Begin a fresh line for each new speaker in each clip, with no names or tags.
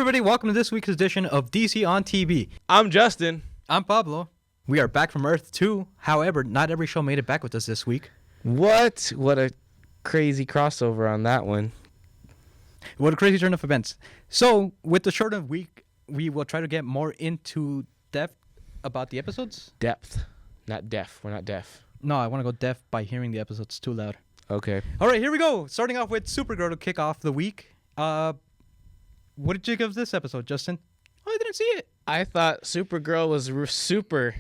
everybody, welcome to this week's edition of DC on TV.
I'm Justin.
I'm Pablo. We are back from Earth 2. However, not every show made it back with us this week.
What a crazy crossover on that one.
What a crazy turn of events. So, with the shorter week, we will try to get more into depth about the episodes.
Depth, not deaf. We're not deaf.
No, I want to go deaf by hearing the episodes too loud.
Okay.
All right, here we go. Starting off with Supergirl to kick off the week. What did you give this episode, Justin? Oh, I didn't see it.
I thought Supergirl was super.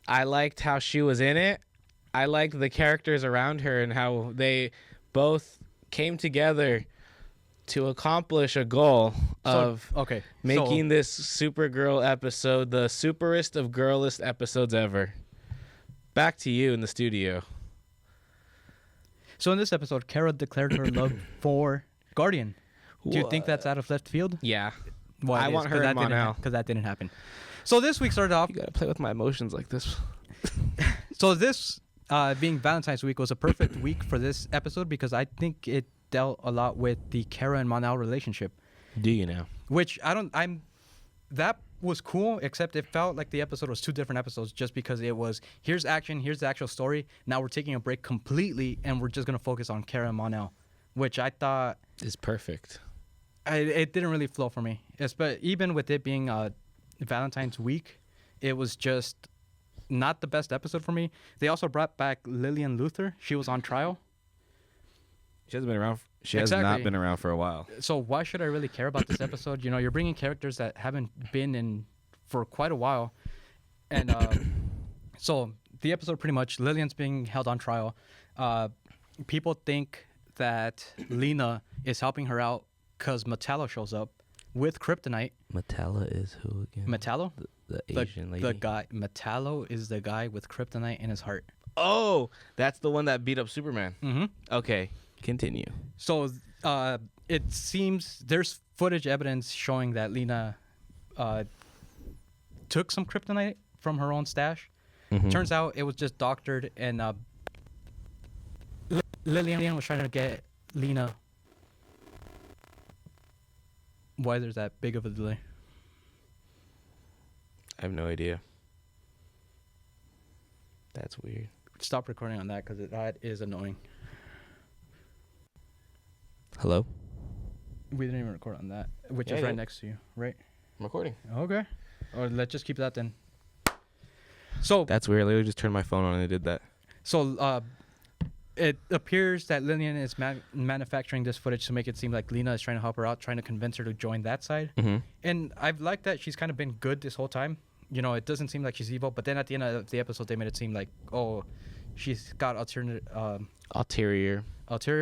I liked how she was in it. I liked the characters around her and how they both came together to accomplish a goal of making this Supergirl episode the superest of girlest episodes ever. Back to you in the studio.
So in this episode, Kara declared her love for Guardian. Do you think that's out of left field?
Yeah.
Well,
I want her in Mon-El.
Because that didn't happen. So this week started off...
You gotta play with my emotions like this.
So this, being Valentine's week, was a perfect week for this episode because I think it dealt a lot with the Kara and Mon-El relationship.
Do you now?
Which that was cool, except it felt like the episode was two different episodes just because it was, here's action, here's the actual story. Now we're taking a break completely and we're just going to focus on Kara and Mon-El, which I thought...
is perfect.
It didn't really flow for me. But even with it being Valentine's week, it was just not the best episode for me. They also brought back Lillian Luthor. She was on trial.
She hasn't been around. She has not been around for a while.
So why should I really care about this episode? You know, you're bringing characters that haven't been in for quite a while. And so the episode pretty much, Lillian's being held on trial. People think that Lena is helping her out because Metallo shows up with kryptonite.
Metallo is who again?
Metallo?
The Asian lady.
The guy. Metallo is the guy with kryptonite in his heart.
Oh, that's the one that beat up Superman.
Mm-hmm.
Okay, continue.
So it seems there's footage evidence showing that Lena took some kryptonite from her own stash. Mm-hmm. Turns out it was just doctored, and Lillian was trying to get Lena. Why there's that big of a delay?
I have no idea. That's weird.
Stop recording on that because that is annoying.
Hello?
We didn't even record on that, which is right next to you, right?
I'm recording.
Okay. Or let's just keep that then. So
that's weird. I literally just turned my phone on and it did that.
So it appears that Lillian is manufacturing this footage to make it seem like Lena is trying to help her out, trying to convince her to join that side. Mm-hmm. And I've liked that she's kind of been good this whole time. You know, it doesn't seem like she's evil, but then at the end of the episode, they made it seem like, oh, she's got ulterior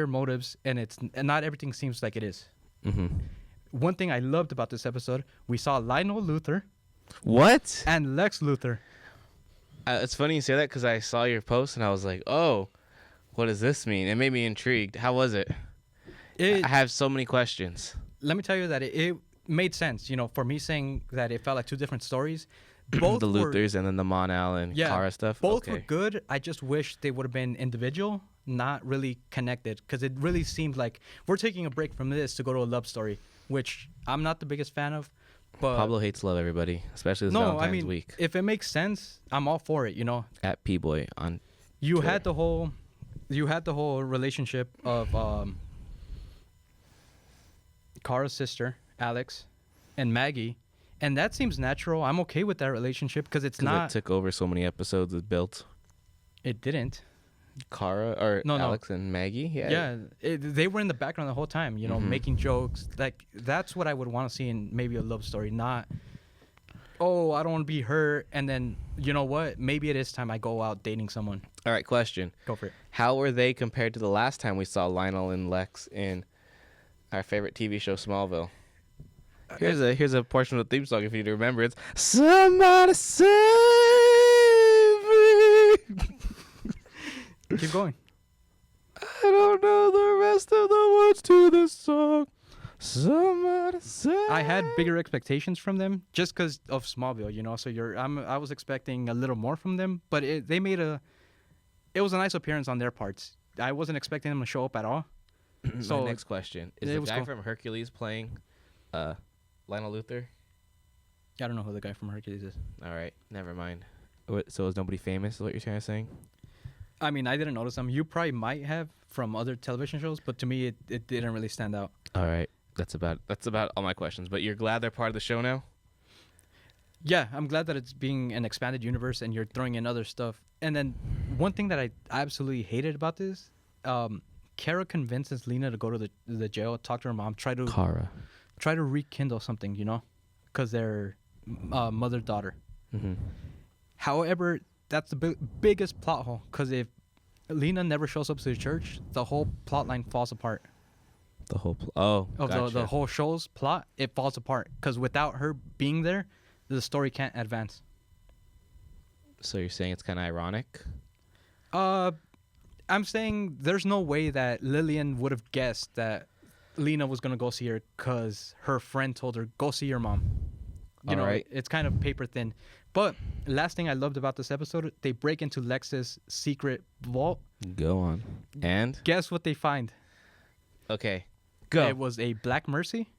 motives, and not everything seems like it is. Mm-hmm. One thing I loved about this episode, we saw Lionel Luthor.
What?
And Lex Luthor.
It's funny you say that because I saw your post and I was like, oh, what does this mean? It made me intrigued. How was it? I have so many questions.
Let me tell you that it made sense, you know, for me saying that it felt like two different stories. Both
the Luthors and then the Mon-El and Kara stuff.
Both were good. I just wish they would have been individual, not really connected, because it really seemed like we're taking a break from this to go to a love story, which I'm not the biggest fan of. But
Pablo hates love, everybody, especially this Valentine's week.
If it makes sense, I'm all for it, you know.
At P-Boy on
You
Twitter.
had the whole relationship of Kara's sister, Alex, and Maggie. And that seems natural. I'm okay with that relationship because it's not...
it took over so many episodes it built.
It didn't.
Kara or Alex and Maggie?
Yeah. They were in the background the whole time, you know, making jokes. Like, that's what I would want to see in maybe a love story, not, oh, I don't want to be her. And then, you know what? Maybe it is time I go out dating someone.
All right, question.
Go for it.
How were they compared to the last time we saw Lionel and Lex in our favorite TV show, Smallville? Here's a portion of the theme song if you need to remember. It's Somebody Save Me.
Keep going.
I don't know the rest of the words to this song. Somebody save
I had bigger expectations from them just because of Smallville, you know. So I was expecting a little more from them, but it was a nice appearance on their parts. I wasn't expecting them to show up at all.
So next question is the guy from Hercules playing Lionel Luthor?
I don't know who the guy from Hercules is.
All right, never mind. So is nobody famous? Is what you're trying to say?
I mean, I didn't notice him. You probably might have from other television shows, but to me, it didn't really stand out.
All right, that's about all my questions. But you're glad they're part of the show now?
Yeah, I'm glad that it's being an expanded universe and you're throwing in other stuff. And then one thing that I absolutely hated about this, Kara convinces Lena to go to the jail, talk to her mom, try to rekindle something, you know, because they're mother-daughter.
Mm-hmm.
However, that's the biggest plot hole, because if Lena never shows up to the church, the whole plot line falls apart.
The whole
Gotcha. The whole show's plot, it falls apart, because without her being there, the story can't advance.
So you're saying it's kind of ironic?
I'm saying there's no way that Lillian would have guessed that Lena was going to go see her because her friend told her, go see your mom. You know,
right.
It's kind of paper thin. But last thing I loved about this episode, they break into Lex's secret vault.
Go on. And?
Guess what they find?
Okay. Go.
It was a Black Mercy,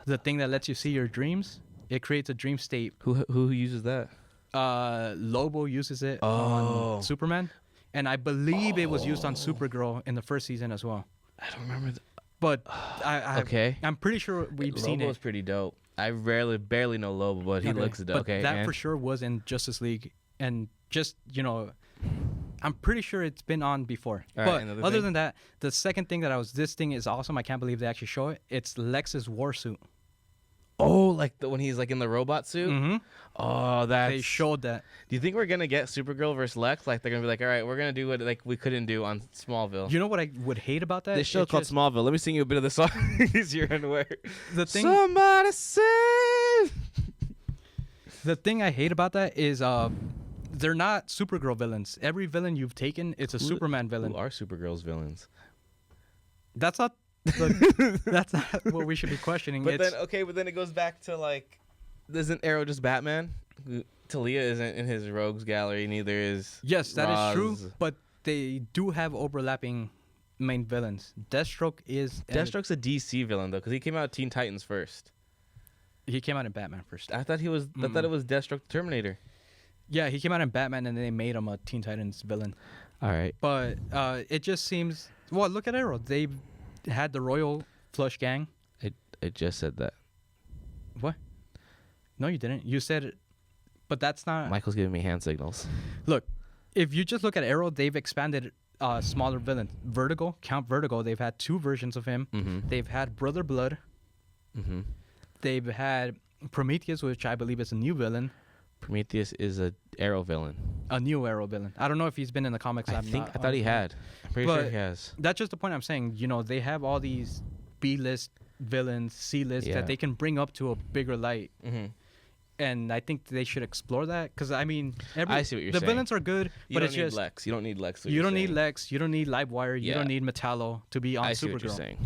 the thing that lets you see your dreams. It creates a dream state.
Who uses that?
Lobo uses it on Superman. And I believe it was used on Supergirl in the first season as well.
I don't remember.
But
okay.
I'm pretty sure we've seen it.
Lobo's pretty dope. I barely know Lobo, but he looks dope.
Okay, that for sure was in Justice League. And just, you know, I'm pretty sure it's been on before. But other than that, the second thing that this thing is awesome. I can't believe they actually show it. It's Lex's war suit.
Oh, like when he's like in the robot suit?
Mm-hmm.
Oh,
they showed that.
Do you think we're going to get Supergirl versus Lex? Like they're going to be like, all right, we're going to do what like we couldn't do on Smallville.
You know what I would hate about that?
This show called Smallville. Let me sing you a bit of the song. You're unaware.
Somebody save. The thing I hate about that is they're not Supergirl villains. Every villain you've taken, it's a Superman villain.
Who are Supergirl's villains?
That's not that's not what we should be questioning.
But then it goes back to like, isn't Arrow just Batman? Talia isn't in his rogues gallery. Neither is.
Yes, that is true. But they do have overlapping main villains. Deathstroke's
a DC villain though, because he came out of Teen Titans first.
He came out in Batman first.
I thought it was Deathstroke the Terminator.
Yeah, he came out in Batman, and then they made him a Teen Titans villain.
All right.
But it just seems. Well, look at Arrow. They had the Royal Flush Gang.
I just said that.
What? No, you didn't. You said it, but that's not.
Michael's giving me hand signals.
Look, if you just look at Arrow, they've expanded smaller villains. Count Vertigo. They've had 2 versions of him.
Mm-hmm.
They've had Brother Blood.
Mm-hmm.
They've had Prometheus, which I believe is a new villain.
Prometheus is a Arrow villain.
A new Arrow villain. I don't know if he's been in the comics.
I thought he had. I'm pretty sure he has.
That's just the point I'm saying. You know, they have all these B-list villains, C-list that they can bring up to a bigger light.
Mm-hmm.
And I think they should explore that, because I mean,
I see what you're saying.
The villains are good, but it's just
Lex. You don't need Lex.
You don't need Lex. You don't need Livewire. You don't need Metallo to be on Supergirl.
I see what you're saying.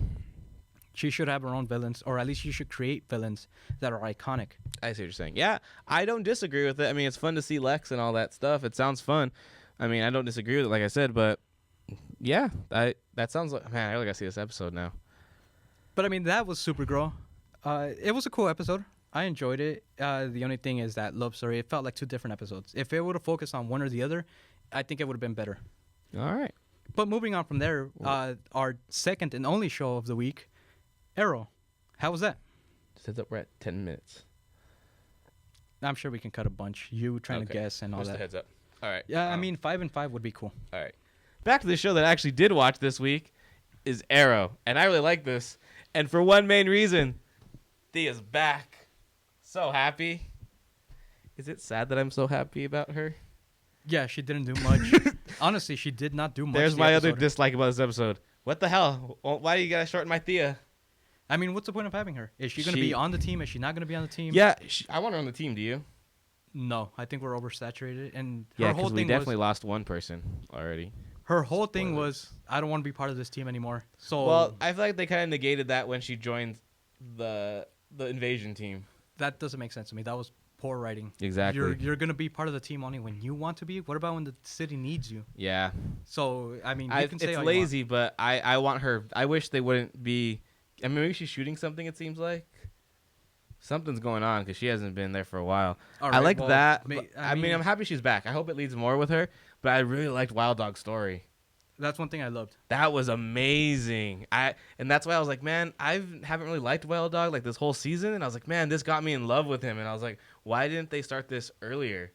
She should have her own villains, or at least you should create villains that are iconic.
I see what you're saying. Yeah, I don't disagree with it. I mean, it's fun to see Lex and all that stuff. It sounds fun. I mean, I don't disagree with it, like I said, but yeah, that sounds like, man, I really got to see this episode now.
But I mean, that was Supergirl. It was a cool episode. I enjoyed it. The only thing is that love story, it felt like 2 different episodes. If it would have focused on one or the other, I think it would have been better.
All right.
But moving on from there, our second and only show of the week, Arrow. How was that?
Says that we're at 10 minutes.
I'm sure we can cut a bunch. You trying to guess and all
Just
that.
a heads up. All right.
Yeah, I mean, 5 and 5 would be cool.
All right. Back to the show that I actually did watch this week is Arrow. And I really like this. And for one main reason, Thea's back. So happy. Is it sad that I'm so happy about her?
Yeah, she didn't do much. Honestly, she did not do much.
There's my other dislike about this episode. What the hell? Why do you gotta shorten my Thea?
I mean, what's the point of having her? Is she going to be on the team? Is she not going to be on the team?
Yeah, I want her on the team. Do you?
No, I think we're oversaturated. And
her whole thing we definitely lost one person already.
Her whole thing was, I don't want to be part of this team anymore. So
well, I feel like they kind of negated that when she joined the invasion team.
That doesn't make sense to me. That was poor writing.
Exactly.
You're going to be part of the team only when you want to be. What about when the city needs you?
Yeah.
So, I mean, you can say
it's
all
lazy,
you
want. But I want her. I wish they wouldn't be. I mean, maybe she's shooting something, it seems like. Something's going on because she hasn't been there for a while.
All
I
right,
like
well,
that.
I
I'm
mean,
happy she's back. I hope it leads more with her. But I really liked Wild Dog's story.
that's one thing I loved.
That was amazing. And that's why I was like, man, haven't really liked Wild Dog like this whole season. And I was like, man, this got me in love with him. And I was like, why didn't they start this earlier?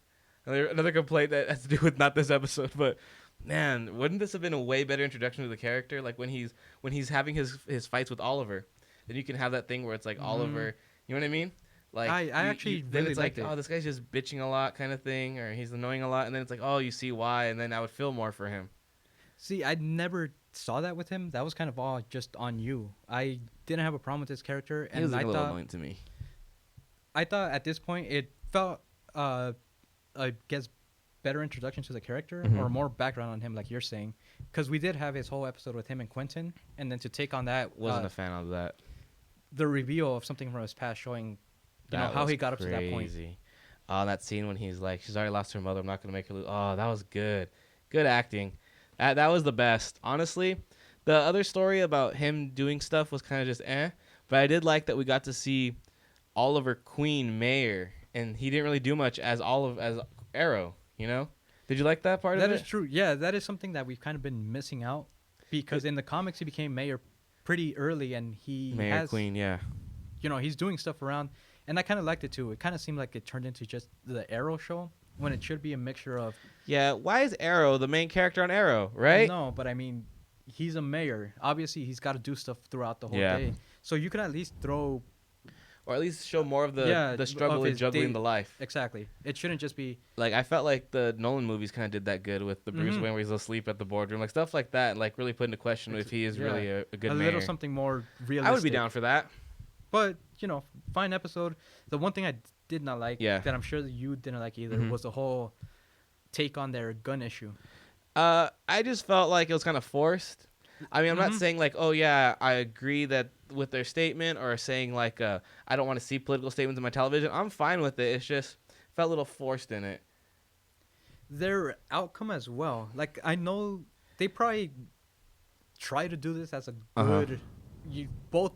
Another complaint that has to do with not this episode, but man, wouldn't this have been a way better introduction to the character? Like when he's having his fights with Oliver, then you can have that thing where it's like Oliver, you know what I mean? Like
I actually
then
really
it's like,
liked it.
oh, this guy's just bitching a lot kind of thing, or he's annoying a lot, and then it's like, oh, you see why, and then I would feel more for him.
See, I never saw that with him. That was kind of all just on you. I didn't have a problem with his character, and
He was
I
a little
thought
annoying to me.
I thought at this point it felt I guess better introduction to the character or more background on him, like you're saying, because we did have his whole episode with him and Quentin, and then to take on that
Wasn't a fan of that.
the reveal of something from his past, showing how he got up to that point.
Oh, that scene when he's like, she's already lost her mother. I'm not gonna make her lose. Oh, that was good. Good acting. That was the best. Honestly, the other story about him doing stuff was kind of just but I did like that we got to see Oliver Queen Mayer, and he didn't really do much as Arrow. You know, did you like that part of it?
That is true. Yeah, that is something that we've kind of been missing out, because in the comics he became mayor pretty early, and he
Mayor Queen, yeah.
He's doing stuff around, and I kind of liked it too. It kind of seemed like it turned into just the Arrow show when it should be a mixture of.
Yeah, why is Arrow the main character on Arrow, right?
No, but I mean, he's a mayor. Obviously, he's got to do stuff throughout the whole
Yeah.
day. So you could at least throw.
Or at least show more of the struggle
of
in
his
juggling
day-
the life.
Exactly. It shouldn't just be.
Like, I felt like the Nolan movies kind of did that good with the Bruce Wayne where he's asleep at the boardroom. Like, stuff like that. Like, really put into question if he is really a good mayor.
Little something more realistic.
I would be down for that.
But, fine episode. The one thing I did not like,
Yeah.
that I'm sure that you didn't like either, was the whole take on their gun issue.
I just felt like it was kind of forced. I mean, I'm not saying like, oh yeah, I agree that with their statement, or saying like, I don't want to see political statements in my television. I'm fine with it. It's just felt a little forced in it.
Their outcome as well. Like, I know they probably try to do this as a good. You both,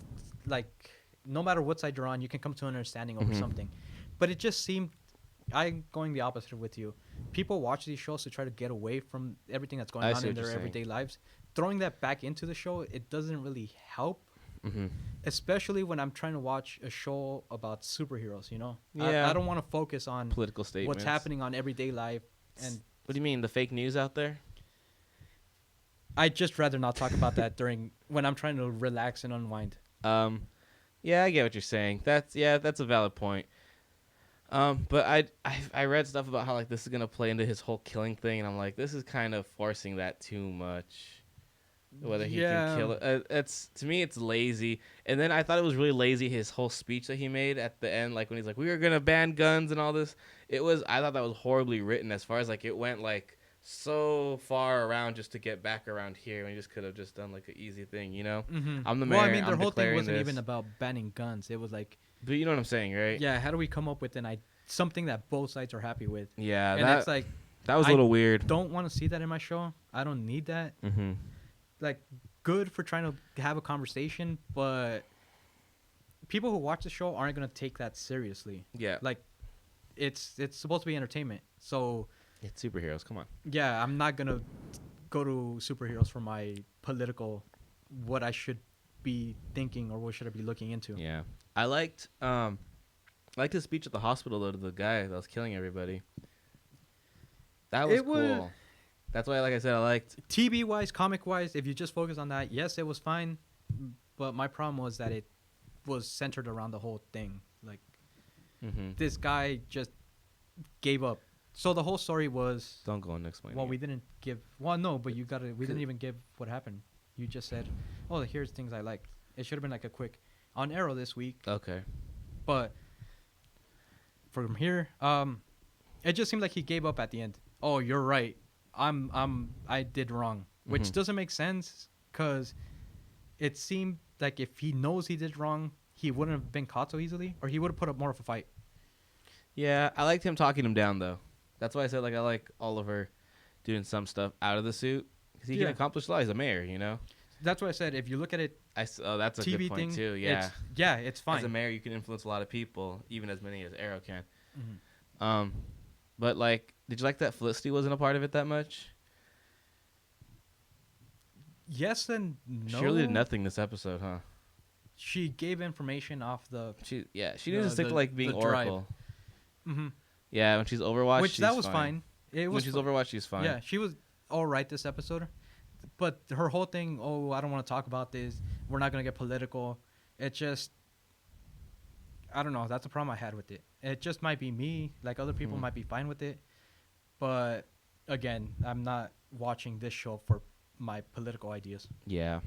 like, no matter what side you're on, you can come to an understanding over something. But it just seemed, I'm going the opposite with you. People watch these shows to try to get away from everything that's going on in their everyday lives. Throwing that back into the show, it doesn't really help. Especially when I'm trying to watch a show about superheroes,
Yeah.
I don't want to focus on
Political statements.
what's happening on everyday life. And
What do you mean, the fake news out there?
I'd just rather not talk about that when I'm trying to relax and unwind.
Yeah, I get what you're saying. That's a valid point. But I read stuff about how like this is gonna play into his whole killing thing, and I'm like, this is kind of forcing that too much. Whether he can kill it, to me it's lazy. And then I thought it was really lazy his whole speech that he made at the end, like when he's like, we are gonna ban guns and all this. I thought that was horribly written, as far as like it went like so far around just to get back around here, when he just could have just done like an easy thing, I'm the mayor.
Well, I mean, their
I'm
whole thing
declaring
wasn't
this.
even about banning guns. It was like,
But you know what I'm saying, right?
yeah, how do we come up with something that both sides are happy with?
Yeah,
And it's like,
that was a little weird.
don't want to see that in my show. I don't need that. Like, good for trying to have a conversation, but people who watch the show aren't going to take that seriously.
Yeah.
Like, it's supposed to be entertainment. So,
It's superheroes. Come on.
yeah, I'm not going to go to superheroes for my political, what I should be thinking or what should I be looking into.
Yeah. I liked his speech at the hospital, though, to the guy that was killing everybody. That was cool. That's why, like I said, I liked...
TV-wise, comic-wise, if you just focus on that, yes, it was fine. But my problem was that it was centered around the whole thing. Like, this guy just gave up. So the whole story was...
Don't go and explain.
Well, we didn't give... Well, no, but you got to... We didn't even give what happened. You just said, oh, here's things I liked. It should have been like a quick... On Arrow this week.
Okay.
But from here, it just seemed like he gave up at the end. Oh, you're right. I did wrong, which doesn't make sense, because it seemed like if he knows he did wrong, he wouldn't have been caught so easily, or he would have put up more of a fight.
Yeah, I liked him talking him down, though. That's why I said, like, I like Oliver doing some stuff out of the suit, because he can accomplish a lot. He's a mayor,
That's what I said. If you look at it,
That's a
TV
good point
thing,
too. Yeah.
It's fine.
As a mayor, you can influence a lot of people, even as many as Arrow can.
Mhm.
But like, did you like that Felicity wasn't a part of it that much?
Yes and no.
She really did nothing this episode, huh?
She gave information off the.
She needs to stick to like being Oracle.
Mm-hmm.
Yeah, when she's Overwatch,
Which that was fine.
When she's Overwatch, she's fine.
Yeah, she was all right this episode, but her whole thing, I don't want to talk about this. We're not gonna get political. It just, I don't know. That's the problem I had with it. It just might be me. Like other people might be fine with it, but again, I'm not watching this show for my political ideas.
Yeah.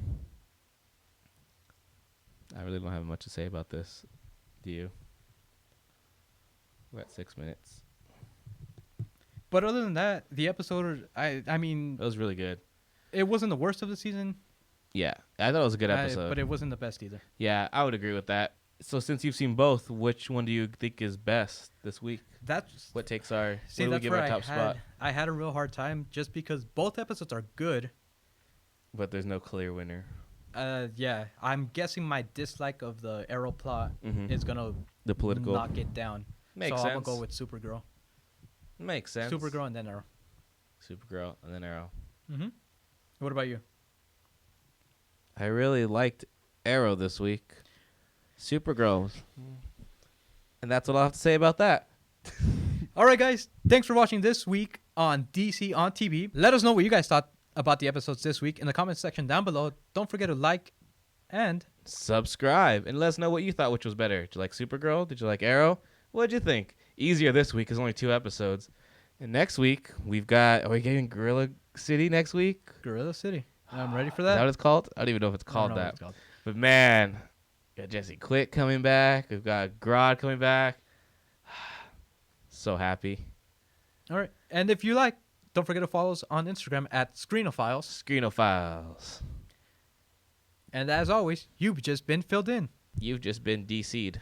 I really don't have much to say about this. Do you? We're at 6 minutes.
But other than that, the episode, I mean,
It was really good.
it wasn't the worst of the season.
Yeah, I thought it was a good episode.
But it wasn't the best either.
Yeah, I would agree with that. So since you've seen both, which one do you think is best this week?
That's
What takes our?
see,
what do we
that's
give
where
our top spot?
I had a real hard time just because both episodes are good.
But there's no clear winner.
Yeah, I'm guessing my dislike of the Arrow plot
Mhm.
is gonna
The political
knock it down.
makes
so
sense.
I'm gonna go with Supergirl.
Makes sense.
Supergirl and then Arrow.
Supergirl, and then Arrow.
Mm-hmm. What about you?
I really liked Arrow this week. Supergirl. And that's what I'll have to say about that.
All right, guys. Thanks for watching this week on DC on TV. Let us know what you guys thought about the episodes this week in the comment section down below. Don't forget to like and
Subscribe and let us know what you thought, which was better. Did you like Supergirl? Did you like Arrow? What'd you think? Easier this week is only 2 episodes. And next week, are we getting Gorilla City next week?
Gorilla City. I'm ready for
Is that
that.
what it's called? I don't even know if it's
I don't
called
know what
that.
it's called.
But man, we got Jesse Quick coming back. We've got Grodd coming back. So happy.
All right. And if you like, don't forget to follow us on Instagram at Screenophiles.
Screenophiles.
And as always, you've just been filled in.
You've just been DC'd.